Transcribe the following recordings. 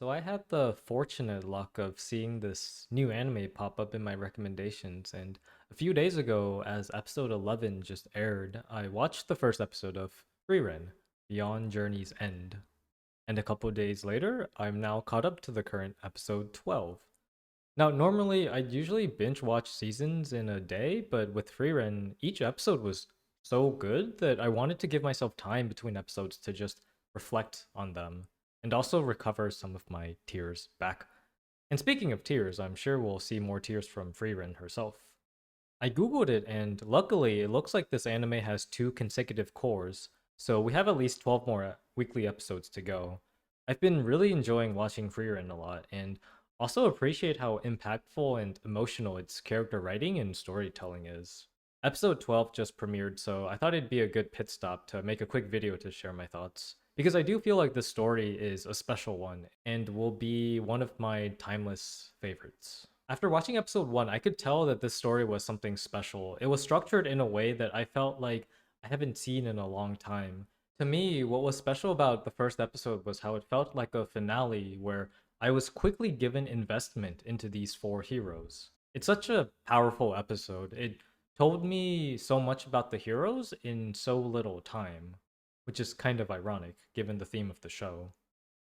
So I had the fortunate luck of seeing this new anime pop up in my recommendations, and a few days ago, as episode 11 just aired, I watched the first episode of Frieren, Beyond Journey's End. And a couple days later, I'm now caught up to the current episode 12. Now, normally I'd usually binge watch seasons in a day, but with Frieren, each episode was so good that I wanted to give myself time between episodes to just reflect on them and also recover some of my tears back. And speaking of tears, I'm sure we'll see more tears from Frieren herself. I googled it, and luckily, it looks like this anime has two consecutive cores, so we have at least 12 more weekly episodes to go. I've been really enjoying watching Frieren a lot, and also appreciate how impactful and emotional its character writing and storytelling is. Episode 12 just premiered, so I thought it'd be a good pit stop to make a quick video to share my thoughts. Because I do feel like this story is a special one and will be one of my timeless favorites. After watching episode 1, I could tell that this story was something special. It was structured in a way that I felt like I haven't seen in a long time. To me, what was special about the first episode was how it felt like a finale where I was quickly given investment into these four heroes. It's such a powerful episode. It told me so much about the heroes in so little time, which is kind of ironic given the theme of the show.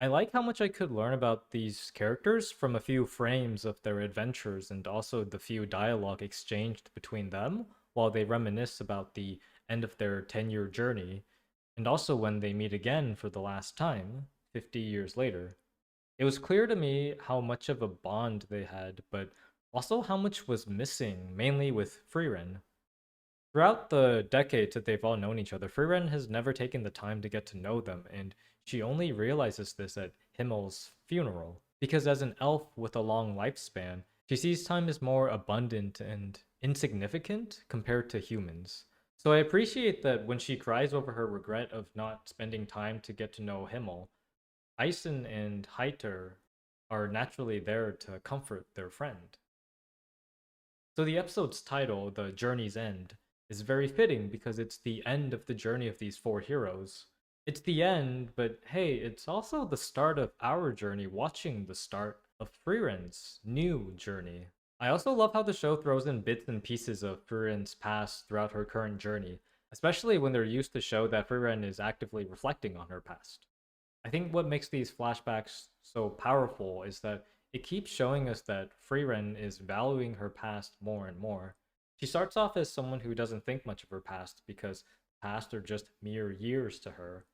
I like how much I could learn about these characters from a few frames of their adventures and also the few dialogue exchanged between them while they reminisce about the end of their 10-year journey, and also when they meet again for the last time, 50 years later. It was clear to me how much of a bond they had, but also how much was missing, mainly with Frieren. Throughout the decades that they've all known each other, Frieren has never taken the time to get to know them, and she only realizes this at Himmel's funeral. Because as an elf with a long lifespan, she sees time as more abundant and insignificant compared to humans. So I appreciate that when she cries over her regret of not spending time to get to know Himmel, Eisen and Heiter are naturally there to comfort their friend. So the episode's title, The Journey's End, is very fitting because it's the end of the journey of these four heroes. It's the end, but hey, it's also the start of our journey, watching the start of Frieren's new journey. I also love how the show throws in bits and pieces of Frieren's past throughout her current journey, especially when they're used to show that Frieren is actively reflecting on her past. I think what makes these flashbacks so powerful is that it keeps showing us that Frieren is valuing her past more and more. She starts off as someone who doesn't think much of her past because past are just mere years to her.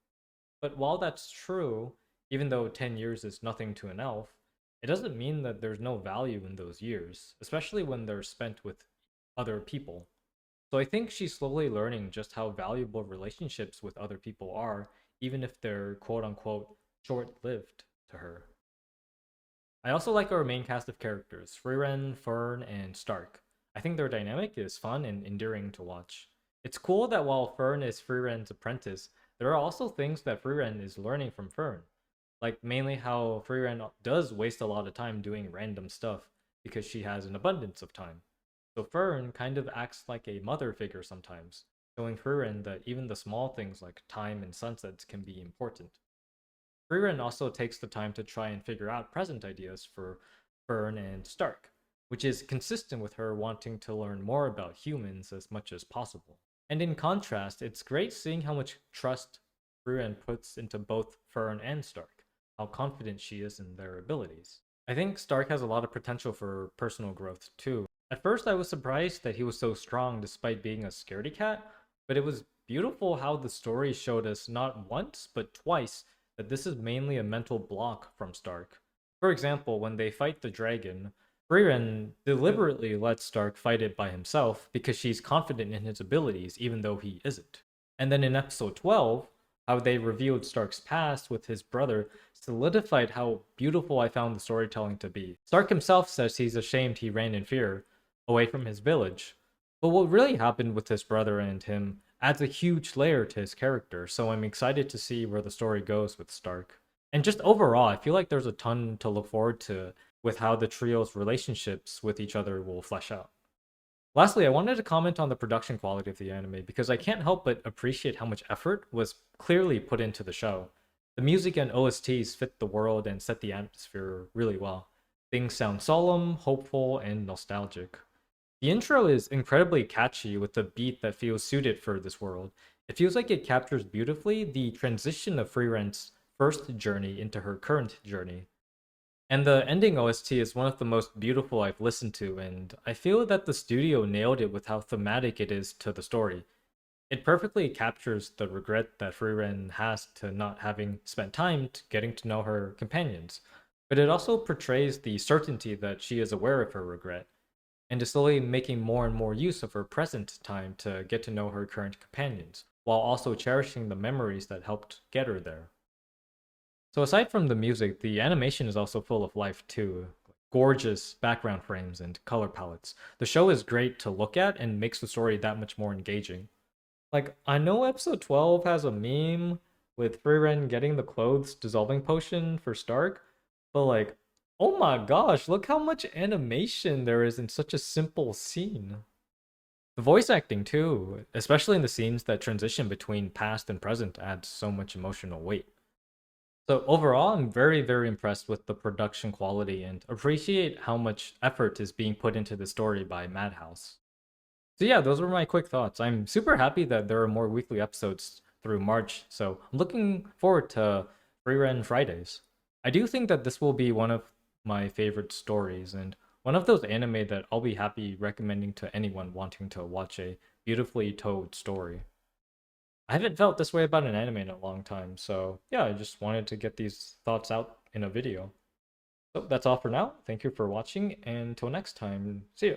But while that's true, even though 10 years is nothing to an elf, it doesn't mean that there's no value in those years, especially when they're spent with other people. So I think she's slowly learning just how valuable relationships with other people are, even if they're quote unquote short lived to her. I also like our main cast of characters, Frieren, Fern, and Stark. I think their dynamic is fun and endearing to watch. It's cool that while Fern is Frieren's apprentice, there are also things that Frieren is learning from Fern. Like mainly how Frieren does waste a lot of time doing random stuff because she has an abundance of time. So Fern kind of acts like a mother figure sometimes, showing Frieren that even the small things like time and sunsets can be important. Frieren also takes the time to try and figure out present ideas for Fern and Stark, which is consistent with her wanting to learn more about humans as much as possible. And in contrast, it's great seeing how much trust Frieren puts into both Fern and Stark, how confident she is in their abilities. I think Stark has a lot of potential for personal growth too. At first, I was surprised that he was so strong despite being a scaredy cat, but it was beautiful how the story showed us not once, but twice that this is mainly a mental block from Stark. For example, when they fight the dragon, Frieren deliberately lets Stark fight it by himself because she's confident in his abilities, even though he isn't. And then in episode 12, how they revealed Stark's past with his brother solidified how beautiful I found the storytelling to be. Stark himself says he's ashamed he ran in fear away from his village. But what really happened with his brother and him adds a huge layer to his character, so I'm excited to see where the story goes with Stark. And just overall, I feel like there's a ton to look forward to with how the trio's relationships with each other will flesh out. Lastly, I wanted to comment on the production quality of the anime because I can't help but appreciate how much effort was clearly put into the show. The music and OSTs fit the world and set the atmosphere really well. Things sound solemn, hopeful, and nostalgic. The intro is incredibly catchy with a beat that feels suited for this world. It feels like it captures beautifully the transition of Frieren's first journey into her current journey. And the ending OST is one of the most beautiful I've listened to, and I feel that the studio nailed it with how thematic it is to the story. It perfectly captures the regret that Frieren has to not having spent time getting to know her companions, but it also portrays the certainty that she is aware of her regret and is slowly making more and more use of her present time to get to know her current companions, while also cherishing the memories that helped get her there. So aside from the music, the animation is also full of life too. Gorgeous background frames and color palettes. The show is great to look at and makes the story that much more engaging. Like, I know episode 12 has a meme with Frieren getting the clothes dissolving potion for Stark, but like, oh my gosh, look how much animation there is in such a simple scene. The voice acting too, especially in the scenes that transition between past and present, adds so much emotional weight. So overall, I'm very, very impressed with the production quality and appreciate how much effort is being put into the story by Madhouse. So yeah, those were my quick thoughts. I'm super happy that there are more weekly episodes through March, so I'm looking forward to Frieren Fridays. I do think that this will be one of my favorite stories and one of those anime that I'll be happy recommending to anyone wanting to watch a beautifully told story. I haven't felt this way about an anime in a long time, so yeah, I just wanted to get these thoughts out in a video. So that's all for now. Thank you for watching, and until next time, see you.